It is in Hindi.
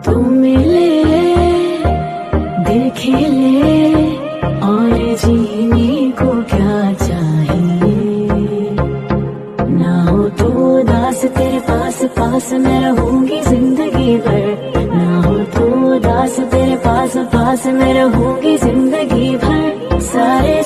तू मिले देखे ले और जीने को क्या चाहिए। ना हो तो उदास तेरे पास पास मैं रहूंगी जिंदगी भर। ना हो तो उदास तेरे पास पास मैं रहूंगी जिंदगी भर। सारे